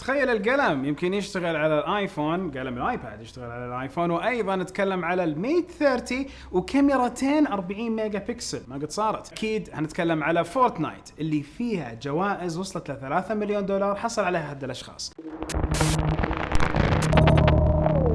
تخيل القلم يمكن يشتغل على الايفون، قلم الايباد يشتغل على الايفون، وايضا نتكلم على الميت 30 وكاميرتين 40 ميجا بكسل. ما قد صارت. اكيد هنتكلم على فورتنايت اللي فيها جوائز وصلت ل 3 مليون دولار حصل عليها هاد الاشخاص.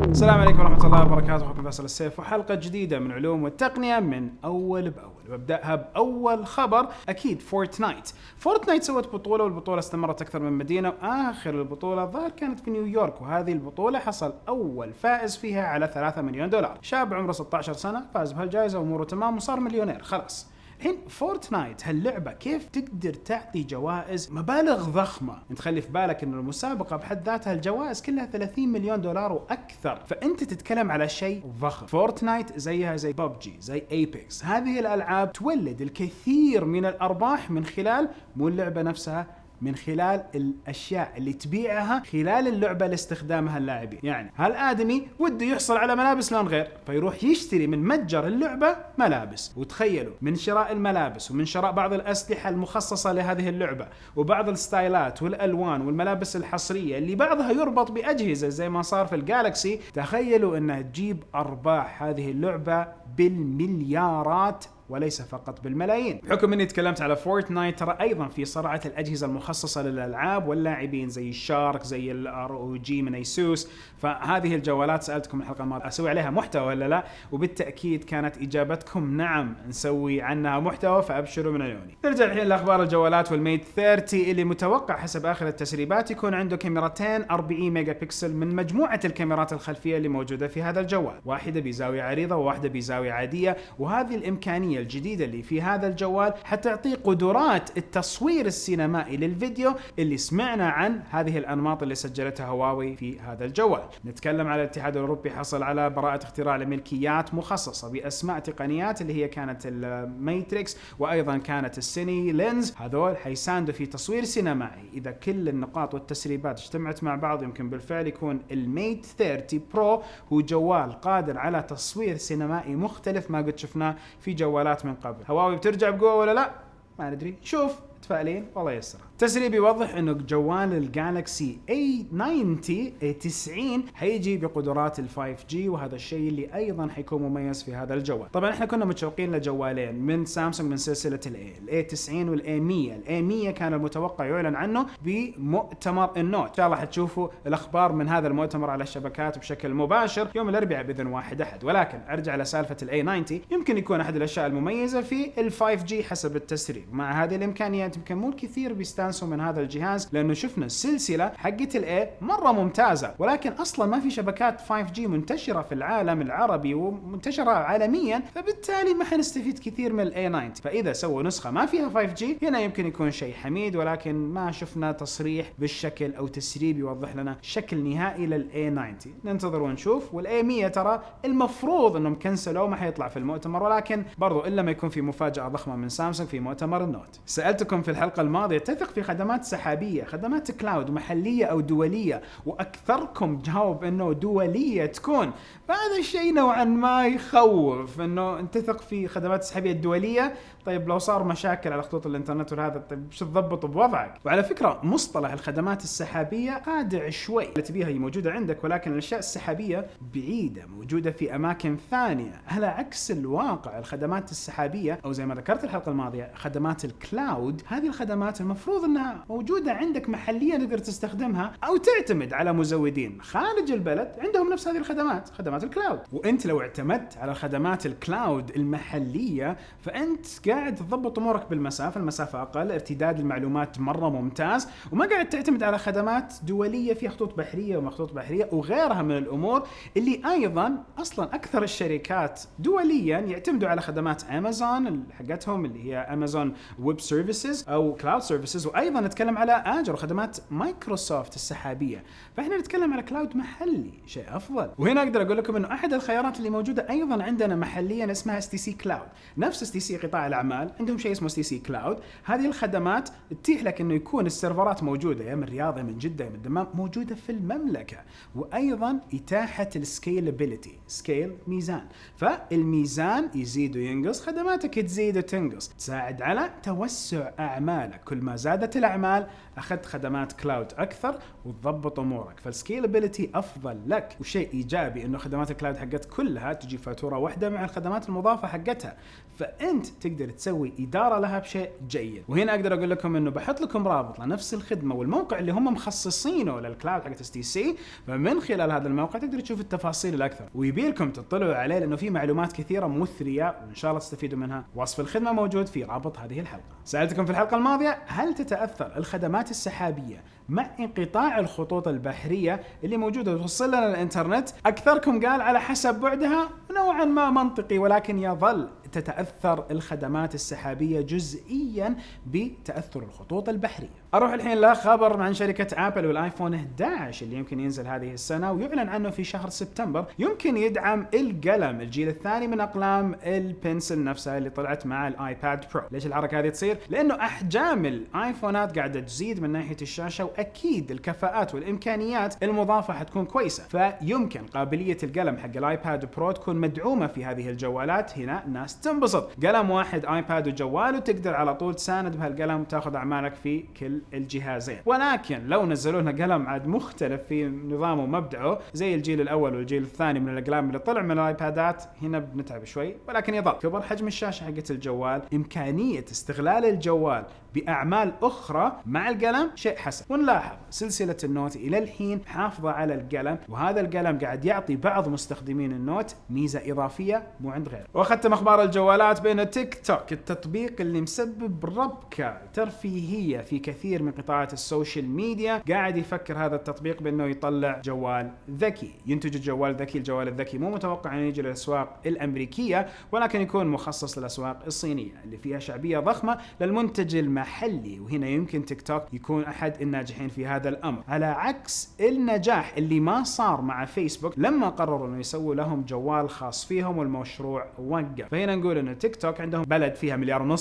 السلام عليكم ورحمة الله وبركاته، أخوكم فيصل السيف وحلقة جديدة من علوم والتقنية من أول بأول. ببدأها بأول خبر، أكيد فورتنايت سوت بطولة، والبطولة استمرت أكثر من مدينة، وآخر البطولة الظاهر كانت في نيويورك، وهذه البطولة حصل أول فائز فيها على 3 مليون دولار. شاب عمره 16 سنة فاز بهالجائزة وأموره تمام وصار مليونير خلاص. الحين فورتنايت هاللعبة كيف تقدر تعطي جوائز مبالغ ضخمة؟ انت خلي في بالك انه المسابقة بحد ذاتها الجوائز كلها 30 مليون دولار واكثر، فانت تتكلم على شيء ضخم. فورتنايت زيها زي ببجي، زي ايبكس، هذه الالعاب تولد الكثير من الارباح من خلال مو اللعبة نفسها، من خلال الاشياء اللي تبيعها خلال اللعبه لاستخدامها اللاعبين. يعني هالادمي وده يحصل على ملابس لون غير، فيروح يشتري من متجر اللعبه ملابس، وتخيلوا من شراء الملابس ومن شراء بعض الاسلحه المخصصه لهذه اللعبه وبعض الستايلات والالوان والملابس الحصريه اللي بعضها يربط باجهزه زي ما صار في الجالكسي، تخيلوا انها تجيب ارباح هذه اللعبه بالمليارات وليس فقط بالملايين. بحكم اني تكلمت على فورتنايت، ترى ايضا في صناعه الاجهزه المخصصه للالعاب واللاعبين زي الشارك، زي الROG من ايسوس، فهذه الجوالات سالتكم الحلقه الماضيه اسوي عليها محتوى ولا لا، وبالتاكيد كانت اجابتكم نعم نسوي عنها محتوى، فابشروا من عيوني. نرجع الحين لاخبار الجوالات والميت 30 اللي متوقع حسب اخر التسريبات يكون عنده كاميرتين 40 ميجا بكسل من مجموعه الكاميرات الخلفيه اللي موجوده في هذا الجوال، واحده بزاويه عريضه وواحده بزاويه عاديه. وهذه الامكانيه الجديدة اللي في هذا الجوال حتعطي قدرات التصوير السينمائي للفيديو اللي سمعنا عن هذه الأنماط اللي سجلتها هواوي في هذا الجوال. نتكلم على الاتحاد الأوروبي حصل على براءة اختراع لملكيات مخصصة بأسماء تقنيات اللي هي كانت الماتريكس وأيضا كانت السيني لينز. هذول حيساندوا في تصوير سينمائي. إذا كل النقاط والتسريبات اجتمعت مع بعض يمكن بالفعل يكون الميت 30 برو هو جوال قادر على تصوير سينمائي مختلف ما قد شفناه في جوالات من قبل. هواوي بترجع بقوة ولا لا؟ ما ندري، شوف متفائلين والله يسر. تسريب يوضح انه جوال الجالكسي A90 حيجي بقدرات ال 5G، وهذا الشيء اللي ايضا حيكون مميز في هذا الجوال. طبعا احنا كنا متشوقين لجوالين من سامسونج من سلسله ال A90 وال A100. ال A100 كان المتوقع يعلن عنه بمؤتمر النوت، ان شاء الله حتشوفوا الاخبار من هذا المؤتمر على الشبكات بشكل مباشر يوم الاربعاء باذن واحد احد. ولكن ارجع لسالفه ال A90، يمكن يكون احد الاشياء المميزه في ال 5G حسب التسريب. مع هذه الامكانيات يمكن مو الكثير بيستانسوا من هذا الجهاز، لانه شفنا السلسله حقت الاي مره ممتازه، ولكن اصلا ما في شبكات 5G منتشره في العالم العربي ومنتشره عالميا، فبالتالي ما حنستفيد كثير من الاي 90. فاذا سووا نسخه ما فيها 5G هنا يمكن يكون شيء حميد، ولكن ما شفنا تصريح بالشكل او تسريب يوضح لنا شكل نهائي للاي 90. ننتظر ونشوف. والاي 100 ترى المفروض انهم كنسلوا ما حيطلع في المؤتمر، ولكن برضو الا ما يكون في مفاجاه ضخمه من سامسونج في مؤتمر النوت. سالتكم في الحلقه الماضيه تثق في خدمات سحابيه، خدمات كلاود محليه او دوليه، واكثركم جاوب انه دوليه تكون، فهذا الشيء نوعا ما يخوف انه انت تثق في خدمات السحابيه الدوليه. طيب لو صار مشاكل على خطوط الانترنت وهذا، طيب شو تضبط بوضعك؟ وعلى فكره مصطلح الخدمات السحابيه خادع شوي، اللي تبيها هي موجوده عندك، ولكن الاشياء السحابيه بعيده موجوده في اماكن ثانيه، على عكس الواقع. الخدمات السحابيه او زي ما ذكرت الحلقه الماضيه خدمات الكلاود، هذه الخدمات المفروض انها موجوده عندك محليا تقدر تستخدمها، او تعتمد على مزودين خارج البلد عندهم نفس هذه الخدمات، خدمات الكلاود. وانت لو اعتمدت على خدمات الكلاود المحليه فانت قاعد تضبط امورك بالمسافه، المسافه اقل، ارتداد المعلومات مره ممتاز، وما قاعد تعتمد على خدمات دوليه في خطوط بحريه ومخطوط بحريه وغيرها من الامور اللي ايضا اصلا اكثر الشركات دوليا يعتمدوا على خدمات امازون حقتهم اللي هي امازون ويب سيرفيسز او كلاود سيرفيسز، وايضا نتكلم على اجر وخدمات مايكروسوفت السحابيه. فاحنا نتكلم على كلاود محلي، شيء افضل. وهنا اقدر اقول لكم انه احد الخيارات اللي موجوده ايضا عندنا محليا اسمها STC كلاود. نفس STC قطاع الاعمال عندهم شيء اسمه STC كلاود. هذه الخدمات تتيح لك انه يكون السيرفرات موجوده يا من الرياض يا من جده يا من الدمام، موجوده في المملكه. وايضا اتاحه السكيلابيلتي، سكيل ميزان، فالميزان يزيد وينقص، خدماتك تزيد وتنقص، تساعد على توسع اعمالك. كل ما زاد زادة الأعمال أخذت خدمات كلاود أكثر وتضبط أمورك، فالسكيلابيلتي أفضل لك. وشيء إيجابي إنه خدمات الكلاود حقت كلها تجي فاتورة واحدة مع الخدمات المضافة حقتها، فأنت تقدر تسوي إدارة لها بشيء جيد. وهنا أقدر أقول لكم إنه بحط لكم رابط لنفس الخدمة والموقع اللي هم مخصصينه للكلاود حقت STC، فمن خلال هذا الموقع تقدر تشوف التفاصيل الأكثر، ويبيلكم تطلعوا عليه لأنه في معلومات كثيرة مثرية وإن شاء الله تستفيدوا منها. وصف الخدمة موجود في رابط هذه الحلقة. سألتكم في الحلقة الماضية هل تتأثر الخدمات السحابية مع انقطاع الخطوط البحرية اللي موجودة توصل لنا الانترنت؟ أكثركم قال على حسب بعدها، نوعا ما منطقي، ولكن يظل تتأثر الخدمات السحابية جزئيا بتأثر الخطوط البحرية. أروح الحين لخبر عن شركة آبل والآيفون 11 اللي يمكن ينزل هذه السنة ويعلن عنه في شهر سبتمبر. يمكن يدعم القلم الجيل الثاني من أقلام البنسل نفسها اللي طلعت مع الآيباد برو. ليش الحركة هذه تصير؟ لأنه أحجام الآيفونات قاعدة تزيد من ناحية الشاشة، وأكيد الكفاءات والإمكانيات المضافة حتكون كويسة، فيمكن قابلية القلم حق الآيباد برو تكون مدعومة في هذه الجوالات. هنا ناس تنبسط، قلم واحد آيباد وجوال وتقدر على طول تساند بهالقلم وتاخذ أعمالك في كل الجهازين. ولكن لو نزلوا لنا قلم عاد مختلف في نظامه ومبدأه زي الجيل الأول والجيل الثاني من الأقلام اللي طلع من الآيبادات، هنا بنتعب شوي. ولكن يظل كبر حجم الشاشة حقت الجوال، إمكانية استغلال الجوال بأعمال أخرى مع القلم شيء حسن. ونلاحظ سلسلة النوت إلى الحين حافظة على القلم، وهذا القلم قاعد يعطي بعض مستخدمين النوت ميزة إضافية مو عند غيره. وأختم أخبار الجوالات بين تيك توك، التطبيق اللي مسبب ربكة ترفيهية في كثير من قطاعات السوشيال ميديا، قاعد يفكر هذا التطبيق بأنه يطلع جوال ذكي، ينتج الجوال ذكي. الجوال الذكي مو متوقع أن يجي للأسواق الأمريكية، ولكن يكون مخصص للأسواق الصينية اللي فيها شعبية ضخمة للمنتج المحلي. وهنا يمكن تيك توك يكون أحد الناجحين في هذا الأمر، على عكس النجاح اللي ما صار مع فيسبوك لما قرروا أنه يسووا لهم جوال خاص فيهم والمشروع وقف. فهنا نقول أن تيك توك عندهم بلد فيها 1.5 مليار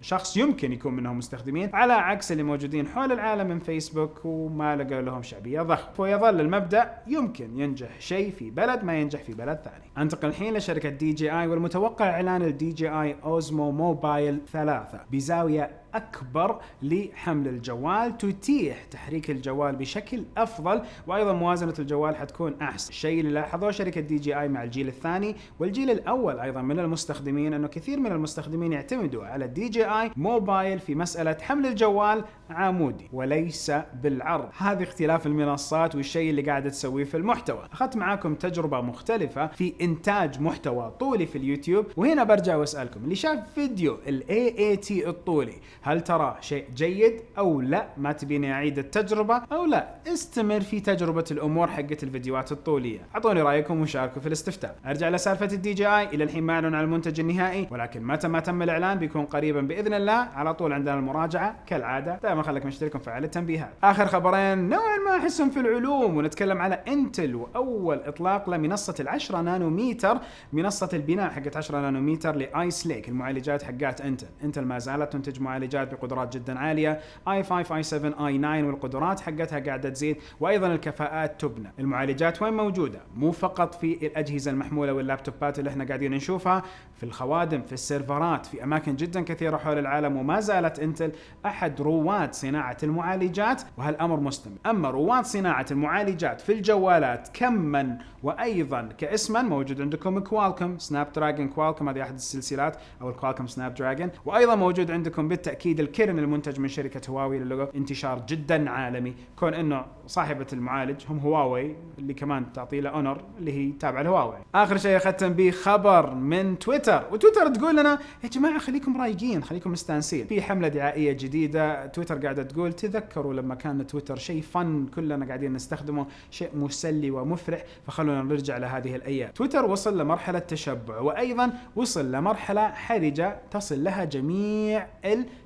شخص يمكن يكون منهم مستخدمين، على عكس اللي موجودين حول العالم من فيسبوك وما لقوا لهم شعبية ضخمة. ويظل المبدأ يمكن ينجح شيء في بلد ما ينجح في بلد ثاني. انتقل الحين لشركة DJI، والمتوقع إعلان DJI Osmo موبايل 3 بزاوية أكبر لحمل الجوال، تتيح تحريك الجوال بشكل أفضل، وأيضا موازنة الجوال حتكون أحسن. الشيء اللي لاحظوه شركة DJI مع الجيل الثاني والجيل الأول أيضا من المستخدمين، أنه كثير من المستخدمين يعتمدوا على DJI موبايل في مسألة حمل الجوال عمودي وليس بالعرض. هذا اختلاف المنصات والشيء اللي قاعدة تسويه في المحتوى. أخذت معاكم تجربة مختلفة في إنتاج محتوى طولي في اليوتيوب، وهنا برجع وأسألكم اللي شاف فيديو AAT الطولي، هل ترى شيء جيد أو لا؟ ما تبيني أعيد التجربة أو لا؟ استمر في تجربة الأمور حقت الفيديوهات الطولية. أعطوني رأيكم وشاركوا في الاستفتاء. أرجع لسالفة DJI، إلى الحين ما أعلن عن المنتج النهائي، ولكن متى ما تم الإعلان بيكون قريبا بإذن الله. على طول عندنا المراجعة كالعادة، دائما خليك مشترك وفعل التنبيهات. آخر خبرين نوعا ما أحسهم في العلوم، ونتكلم على انتل وأول إطلاق لمنصة 10 نانومتر، منصة البناء حقت 10 نانومتر لآيس ليك، المعالجات حقات انتل ما زالت تنتج معالجات بقدرات جدا عالية، i5 i7 i9، والقدرات حقتها قاعدة تزيد، وأيضا الكفاءات تبنى. المعالجات وين موجودة؟ مو فقط في الأجهزة المحمولة واللابتوبات اللي احنا قاعدين نشوفها، في الخوادم، في السيرفرات، في أماكن جدا كثيرة حول العالم. وما زالت انتل أحد رواد صناعة المعالجات، وهالأمر مستمر. أما رواد صناعة المعالجات في الجوالات كما وأيضا كاسما، موجود عندكم كوالكوم سناب دراجون. كوالكوم هذه أحد السلسلات، أو الكوالكوم سناب دراجون. وأيضا موجود عندكم بالتأكيد الكيرن المنتج من شركة هواوي اللي له انتشار جدا عالمي، كون انه صاحبة المعالج هم هواوي اللي كمان تعطي له اونر اللي هي تابعة لهواوي. اخر شيء ختم به خبر من تويتر، وتويتر تقول لنا يا جماعة خليكم رايقين، خليكم مستانسين. في حملة دعائية جديدة تويتر قاعدة تقول تذكروا لما كان تويتر شيء فن كلنا قاعدين نستخدمه، شيء مسلي ومفرح، فخلونا نرجع لهذه الايام. تويتر وصل لمرحلة تشبع، وايضا وصل لمرحلة حرجة تصل لها جميع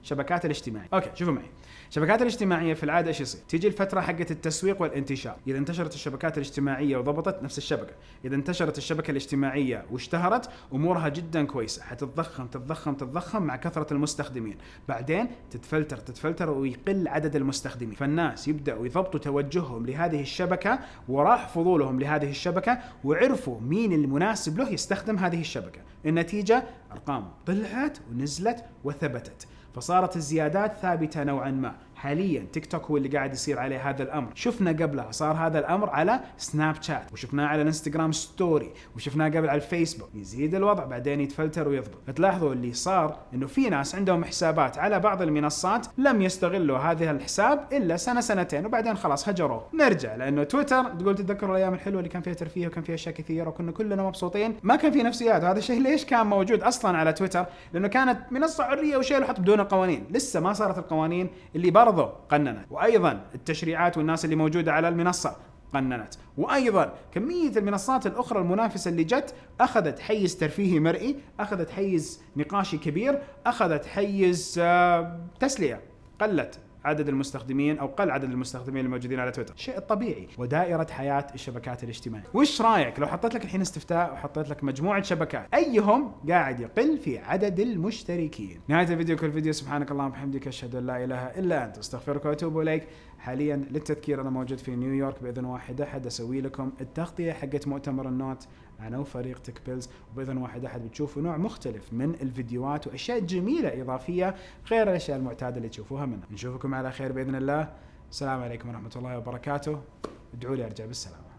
الشبكات الاجتماعية. اوكي شوفوا معي، الشبكات الاجتماعية في العادة ايش يصير؟ تيجي الفترة حقت التسويق والانتشار، إذا انتشرت الشبكات الاجتماعية وضبطت نفس الشبكة، إذا انتشرت الشبكة الاجتماعية واشتهرت أمورها جدا كويسة، حتتضخم تتضخم تتضخم مع كثرة المستخدمين، بعدين تتفلتر ويقل عدد المستخدمين، فالناس يبدأوا يضبطوا توجههم لهذه الشبكة وراح فضولهم لهذه الشبكة، وعرفوا مين المناسب له يستخدم هذه الشبكة. النتيجة أرقام طلعت ونزلت وثبتت، فصارت الزيادات ثابتة نوعا ما. حاليا تيك توك هو اللي قاعد يصير عليه هذا الامر. شفنا قبلها صار هذا الامر على سناب شات، وشفناه على الانستغرام ستوري، وشفناه قبل على الفيسبوك. يزيد الوضع بعدين يتفلتر ويضبط. فتلاحظوا اللي صار انه في ناس عندهم حسابات على بعض المنصات لم يستغلوا هذا الحساب الا سنه سنتين وبعدين خلاص هجروه. نرجع لانه تويتر تقول تتذكروا الايام الحلوه اللي كان فيها ترفيه وكان فيها اشياء كثيره وكنا كلنا مبسوطين، ما كان في نفسيات. وهذا الشيء ليش كان موجود اصلا على تويتر؟ لانه كانت منصه حريه وشيء حط بدون قوانين. لسه ما صارت القوانين اللي برضه قننت، وايضا التشريعات والناس اللي موجوده على المنصه قننت، وايضا كميه المنصات الاخرى المنافسه اللي جت اخذت حيز ترفيهي مرئي، اخذت حيز نقاشي كبير، اخذت حيز تسليه. قلت عدد المستخدمين او قل عدد المستخدمين الموجودين على تويتر، شيء طبيعي ودائره حياه الشبكات الاجتماعيه. وش رايك لو حطيت لك الحين استفتاء وحطيت لك مجموعه شبكات ايهم قاعد يقل في عدد المشتركين؟ نهايه الفيديو كل فيديو سبحانك اللهم وبحمدك اشهد ان لا اله الا انت استغفرك واتوب اليك. حاليا للتذكير انا موجود في نيويورك باذن واحد احد اسوي لكم التغطيه حقت مؤتمر النوت انا وفريق تك بيلز، وباذن واحد احد بتشوفوا نوع مختلف من الفيديوهات واشياء جميله اضافيه غير الاشياء المعتاده اللي تشوفوها منا. نشوفكم على خير باذن الله. السلام عليكم ورحمه الله وبركاته. ادعوا لي ارجع بالسلامه.